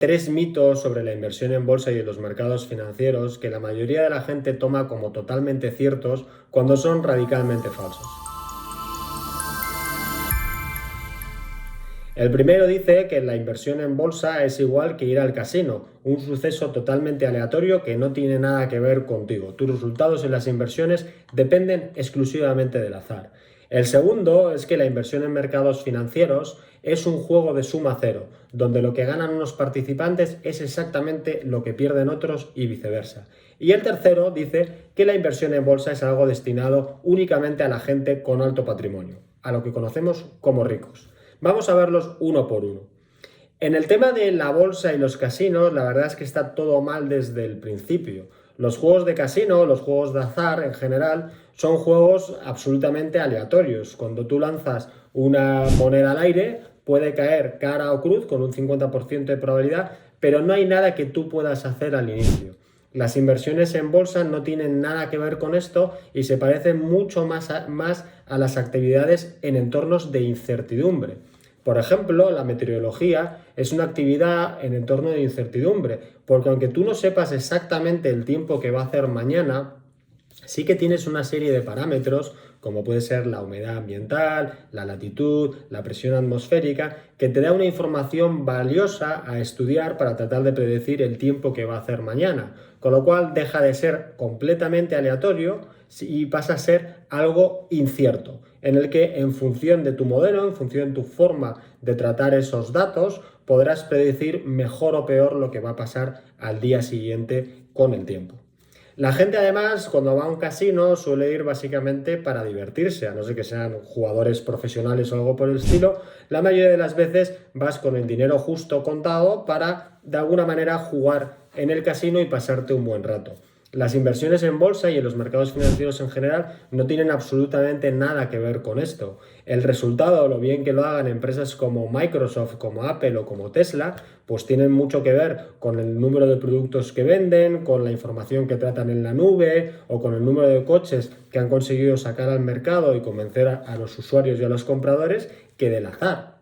Tres mitos sobre la inversión en bolsa y en los mercados financieros que la mayoría de la gente toma como totalmente ciertos cuando son radicalmente falsos. El primero dice que la inversión en bolsa es igual que ir al casino, un suceso totalmente aleatorio que no tiene nada que ver contigo. Tus resultados en las inversiones dependen exclusivamente del azar. El segundo es que la inversión en mercados financieros es un juego de suma cero, donde lo que ganan unos participantes es exactamente lo que pierden otros y viceversa. Y el tercero dice que la inversión en bolsa es algo destinado únicamente a la gente con alto patrimonio, a lo que conocemos como ricos. Vamos a verlos uno por uno. En el tema de la bolsa y los casinos, la verdad es que está todo mal desde el principio. Los juegos de casino, los juegos de azar en general, son juegos absolutamente aleatorios. Cuando tú lanzas una moneda al aire, puede caer cara o cruz con un 50% de probabilidad, pero no hay nada que tú puedas hacer al inicio. Las inversiones en bolsa no tienen nada que ver con esto y se parecen mucho más a las actividades en entornos de incertidumbre. Por ejemplo, la meteorología es una actividad en entorno de incertidumbre, porque aunque tú no sepas exactamente el tiempo que va a hacer mañana, sí que tienes una serie de parámetros, como puede ser la humedad ambiental, la latitud, la presión atmosférica, que te da una información valiosa a estudiar para tratar de predecir el tiempo que va a hacer mañana. Con lo cual deja de ser completamente aleatorio y pasa a ser algo incierto, en el que en función de tu modelo, en función de tu forma de tratar esos datos, podrás predecir mejor o peor lo que va a pasar al día siguiente con el tiempo. La gente además cuando va a un casino suele ir básicamente para divertirse, a no ser que sean jugadores profesionales o algo por el estilo. La mayoría de las veces vas con el dinero justo contado para de alguna manera jugar en el casino y pasarte un buen rato. Las inversiones en bolsa y en los mercados financieros en general no tienen absolutamente nada que ver con esto. El resultado, lo bien que lo hagan empresas como Microsoft, como Apple o como Tesla, pues tienen mucho que ver con el número de productos que venden, con la información que tratan en la nube o con el número de coches que han conseguido sacar al mercado y convencer a los usuarios y a los compradores, que del azar.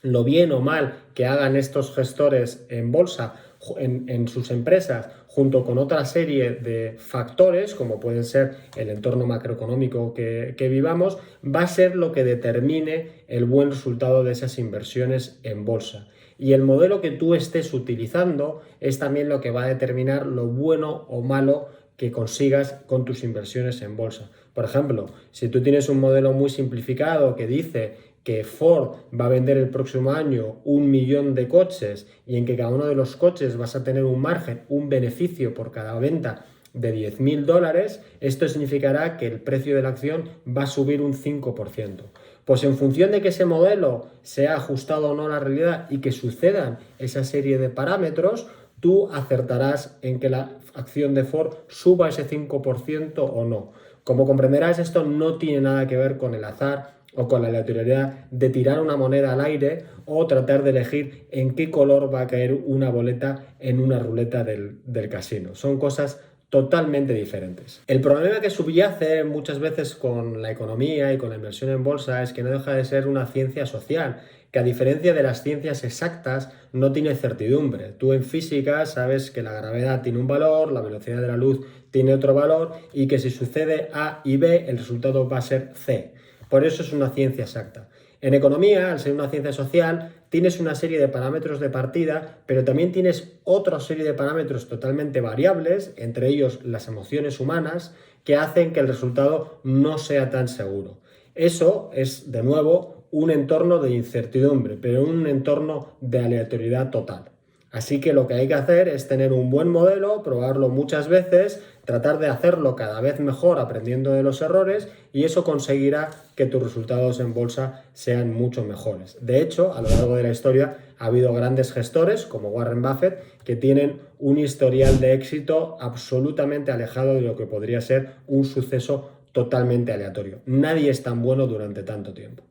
Lo bien o mal que hagan estos gestores en bolsa en sus empresas, junto con otra serie de factores, como pueden ser el entorno macroeconómico que vivamos, va a ser lo que determine el buen resultado de esas inversiones en bolsa. Y el modelo que tú estés utilizando es también lo que va a determinar lo bueno o malo que consigas con tus inversiones en bolsa. Por ejemplo, si tú tienes un modelo muy simplificado que dice que Ford va a vender el próximo año 1 millón de coches y en que cada uno de los coches vas a tener un margen, un beneficio por cada venta de $10.000, esto significará que el precio de la acción va a subir un 5%. Pues en función de que ese modelo sea ajustado o no a la realidad y que sucedan esa serie de parámetros, tú acertarás en que la acción de Ford suba ese 5% o no. Como comprenderás, esto no tiene nada que ver con el azar o con la aleatoriedad de tirar una moneda al aire o tratar de elegir en qué color va a caer una boleta en una ruleta del casino. Son cosas totalmente diferentes. El problema que subyace muchas veces con la economía y con la inversión en bolsa es que no deja de ser una ciencia social, que a diferencia de las ciencias exactas no tiene certidumbre. Tú en física sabes que la gravedad tiene un valor, la velocidad de la luz tiene otro valor y que si sucede A y B el resultado va a ser C. Por eso es una ciencia exacta. En economía, al ser una ciencia social, tienes una serie de parámetros de partida, pero también tienes otra serie de parámetros totalmente variables, entre ellos las emociones humanas, que hacen que el resultado no sea tan seguro. Eso es, de nuevo, un entorno de incertidumbre, pero un entorno de aleatoriedad total. Así que lo que hay que hacer es tener un buen modelo, probarlo muchas veces, tratar de hacerlo cada vez mejor aprendiendo de los errores y eso conseguirá que tus resultados en bolsa sean mucho mejores. De hecho, a lo largo de la historia ha habido grandes gestores como Warren Buffett que tienen un historial de éxito absolutamente alejado de lo que podría ser un suceso totalmente aleatorio. Nadie es tan bueno durante tanto tiempo.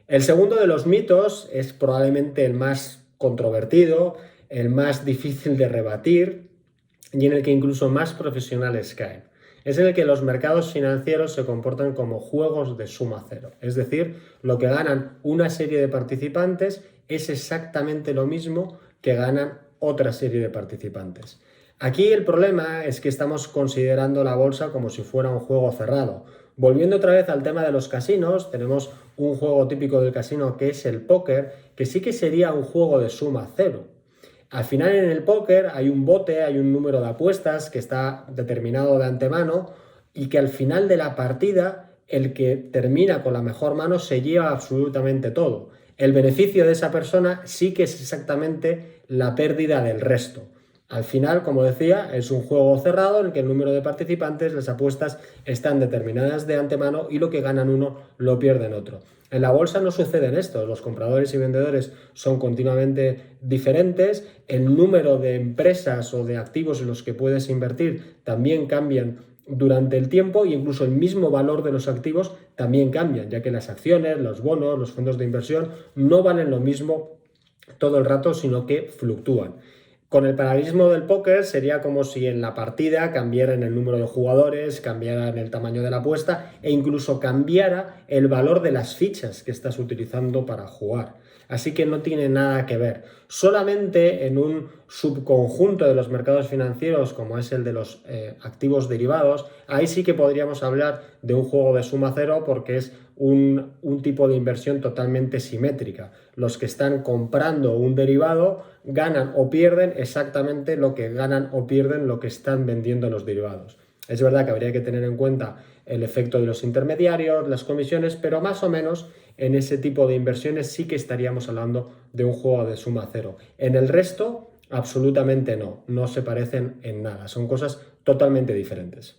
El segundo de los mitos es probablemente el más controvertido, el más difícil de rebatir y en el que incluso más profesionales caen. Es en el que los mercados financieros se comportan como juegos de suma cero. Es decir, lo que ganan una serie de participantes es exactamente lo mismo que ganan otra serie de participantes. Aquí el problema es que estamos considerando la bolsa como si fuera un juego cerrado. Volviendo otra vez al tema de los casinos, tenemos un juego típico del casino que es el póker, que sí que sería un juego de suma cero. Al final en el póker hay un bote, hay un número de apuestas que está determinado de antemano y que al final de la partida el que termina con la mejor mano se lleva absolutamente todo. El beneficio de esa persona sí que es exactamente la pérdida del resto. Al final, como decía, es un juego cerrado en el que el número de participantes, las apuestas están determinadas de antemano y lo que ganan uno lo pierden otro. En la bolsa no sucede en esto, los compradores y vendedores son continuamente diferentes, el número de empresas o de activos en los que puedes invertir también cambian durante el tiempo e incluso el mismo valor de los activos también cambian, ya que las acciones, los bonos, los fondos de inversión no valen lo mismo todo el rato, sino que fluctúan. Con el paralelismo del póker sería como si en la partida cambiaran el número de jugadores, cambiaran el tamaño de la apuesta e incluso cambiara el valor de las fichas que estás utilizando para jugar. Así que no tiene nada que ver. Solamente en un subconjunto de los mercados financieros, como es el de los activos derivados, ahí sí que podríamos hablar de un juego de suma cero porque es un tipo de inversión totalmente simétrica. Los que están comprando un derivado ganan o pierden exactamente lo que ganan o pierden lo que están vendiendo los derivados. Es verdad que habría que tener en cuenta el efecto de los intermediarios, las comisiones, pero más o menos en ese tipo de inversiones sí que estaríamos hablando de un juego de suma cero. En el resto, absolutamente no se parecen en nada, son cosas totalmente diferentes.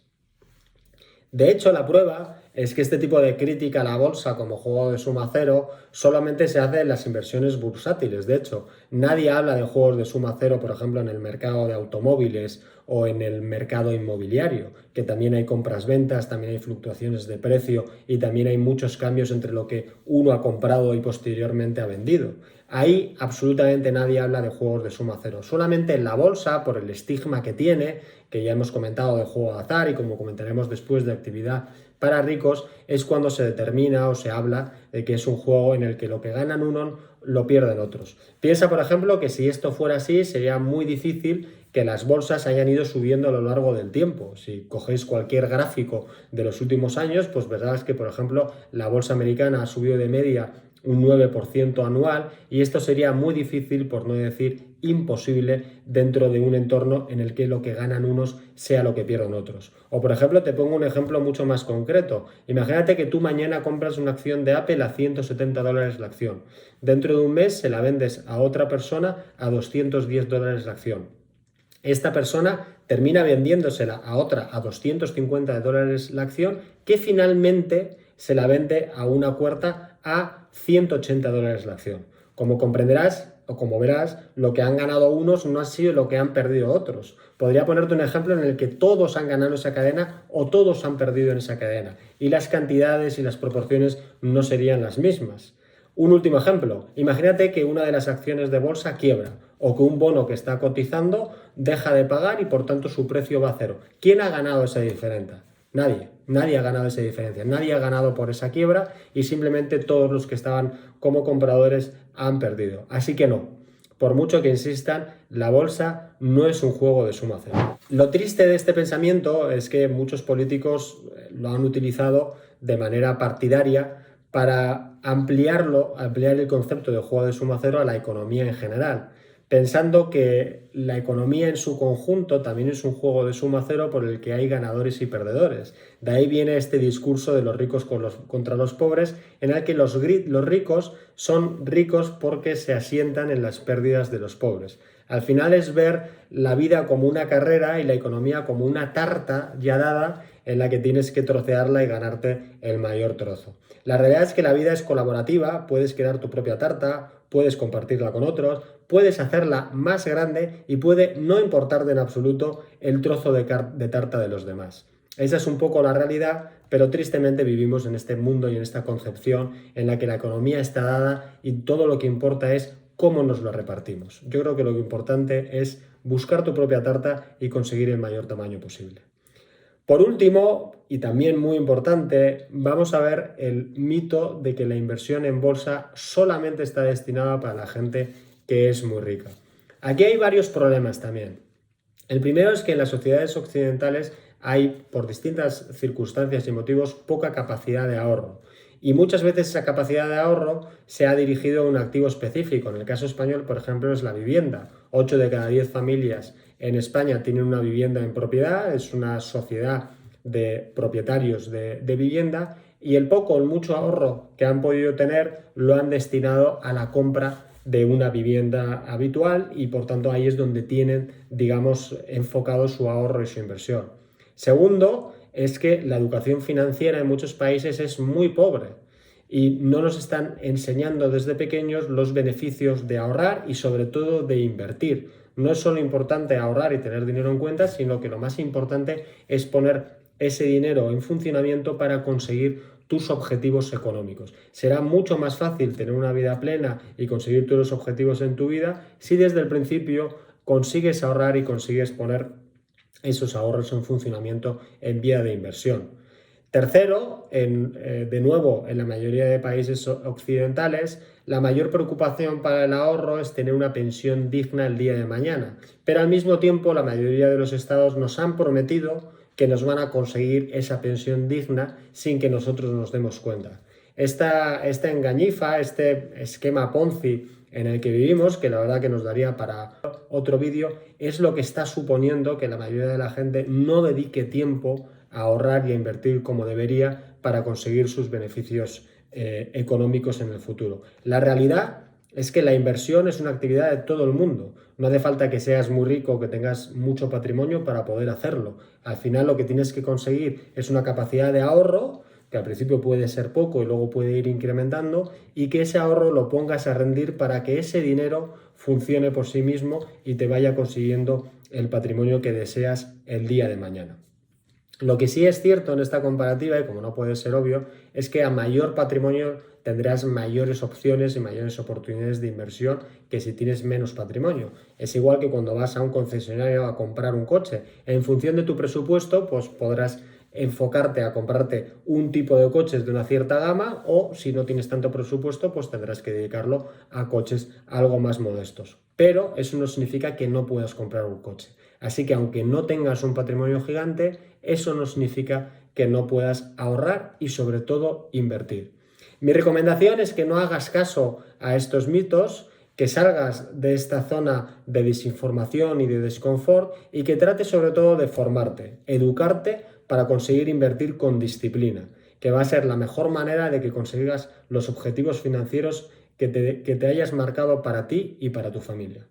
De hecho, la prueba es que este tipo de crítica a la bolsa como juego de suma cero solamente se hace en las inversiones bursátiles. De hecho, nadie habla de juegos de suma cero, por ejemplo, en el mercado de automóviles o en el mercado inmobiliario, que también hay compras-ventas, también hay fluctuaciones de precio y también hay muchos cambios entre lo que uno ha comprado y posteriormente ha vendido. Ahí absolutamente nadie habla de juegos de suma cero. Solamente en la bolsa, por el estigma que tiene, que ya hemos comentado de juego de azar y como comentaremos después de actividad para ricos, es cuando se determina o se habla de que es un juego en el que lo que ganan unos lo pierden otros. Piensa, por ejemplo, que si esto fuera así, sería muy difícil que las bolsas hayan ido subiendo a lo largo del tiempo. Si cogéis cualquier gráfico de los últimos años, pues verás que, por ejemplo, la bolsa americana ha subido de media un 9% anual y esto sería muy difícil, por no decir imposible, dentro de un entorno en el que lo que ganan unos sea lo que pierden otros. O por ejemplo, te pongo un ejemplo mucho más concreto. Imagínate que tú mañana compras una acción de Apple a $170 la acción. Dentro de un mes se la vendes a otra persona a $210 la acción. Esta persona termina vendiéndosela a otra a $250 la acción, que finalmente se la vende a una cuarta a $180 la acción. Como comprenderás o como verás, lo que han ganado unos no ha sido lo que han perdido otros. Podría ponerte un ejemplo en el que todos han ganado esa cadena o todos han perdido en esa cadena y las cantidades y las proporciones no serían las mismas. Un último ejemplo, imagínate que una de las acciones de bolsa quiebra o que un bono que está cotizando deja de pagar y por tanto su precio va a cero. ¿Quién ha ganado esa diferencia? Nadie ha ganado esa diferencia, nadie ha ganado por esa quiebra y simplemente todos los que estaban como compradores han perdido. Así que no, por mucho que insistan, la bolsa no es un juego de suma cero. Lo triste de este pensamiento es que muchos políticos lo han utilizado de manera partidaria para ampliar el concepto de juego de suma cero a la economía en general, pensando que la economía en su conjunto también es un juego de suma cero por el que hay ganadores y perdedores. De ahí viene este discurso de los ricos contra los pobres, en el que los ricos son ricos porque se asientan en las pérdidas de los pobres. Al final es ver la vida como una carrera y la economía como una tarta ya dada en la que tienes que trocearla y ganarte el mayor trozo. La realidad es que la vida es colaborativa, puedes crear tu propia tarta, puedes compartirla con otros, puedes hacerla más grande y puede no importarte en absoluto el trozo de tarta de los demás. Esa es un poco la realidad, pero tristemente vivimos en este mundo y en esta concepción en la que la economía está dada y todo lo que importa es cómo nos lo repartimos. Yo creo que lo importante es buscar tu propia tarta y conseguir el mayor tamaño posible. Por último, y también muy importante, vamos a ver el mito de que la inversión en bolsa solamente está destinada para la gente que es muy rica. Aquí hay varios problemas también. El primero es que en las sociedades occidentales hay, por distintas circunstancias y motivos, poca capacidad de ahorro. Y muchas veces esa capacidad de ahorro se ha dirigido a un activo específico. En el caso español, por ejemplo, es la vivienda. 8 de cada 10 familias en España tienen una vivienda en propiedad, es una sociedad de propietarios de vivienda, y el poco o el mucho ahorro que han podido tener lo han destinado a la compra de una vivienda habitual, y por tanto ahí es donde tienen, digamos, enfocado su ahorro y su inversión. Segundo, es que la educación financiera en muchos países es muy pobre y no nos están enseñando desde pequeños los beneficios de ahorrar y sobre todo de invertir. No es solo importante ahorrar y tener dinero en cuenta, sino que lo más importante es poner ese dinero en funcionamiento para conseguir tus objetivos económicos. Será mucho más fácil tener una vida plena y conseguir todos los objetivos en tu vida si desde el principio consigues ahorrar y consigues poner esos ahorros en funcionamiento en vía de inversión. Tercero, de nuevo, en la mayoría de países occidentales, la mayor preocupación para el ahorro es tener una pensión digna el día de mañana. Pero al mismo tiempo, la mayoría de los estados nos han prometido que nos van a conseguir esa pensión digna sin que nosotros nos demos cuenta. Esta engañifa, este esquema Ponzi en el que vivimos, que la verdad que nos daría para otro vídeo, es lo que está suponiendo que la mayoría de la gente no dedique tiempo a ahorrar y a invertir como debería para conseguir sus beneficios económicos en el futuro. La realidad es que la inversión es una actividad de todo el mundo. No hace falta que seas muy rico o que tengas mucho patrimonio para poder hacerlo. Al final lo que tienes que conseguir es una capacidad de ahorro, que al principio puede ser poco y luego puede ir incrementando, y que ese ahorro lo pongas a rendir para que ese dinero funcione por sí mismo y te vaya consiguiendo el patrimonio que deseas el día de mañana. Lo que sí es cierto en esta comparativa, y como no puede ser obvio, es que a mayor patrimonio tendrás mayores opciones y mayores oportunidades de inversión que si tienes menos patrimonio. Es igual que cuando vas a un concesionario a comprar un coche. En función de tu presupuesto, pues podrás enfocarte a comprarte un tipo de coches de una cierta gama, o si no tienes tanto presupuesto, pues tendrás que dedicarlo a coches algo más modestos. Pero eso no significa que no puedas comprar un coche. Así que aunque no tengas un patrimonio gigante, eso no significa que no puedas ahorrar y sobre todo invertir. Mi recomendación es que no hagas caso a estos mitos, que salgas de esta zona de desinformación y de desconfort y que trates sobre todo de formarte, educarte para conseguir invertir con disciplina, que va a ser la mejor manera de que consigas los objetivos financieros que te hayas marcado para ti y para tu familia.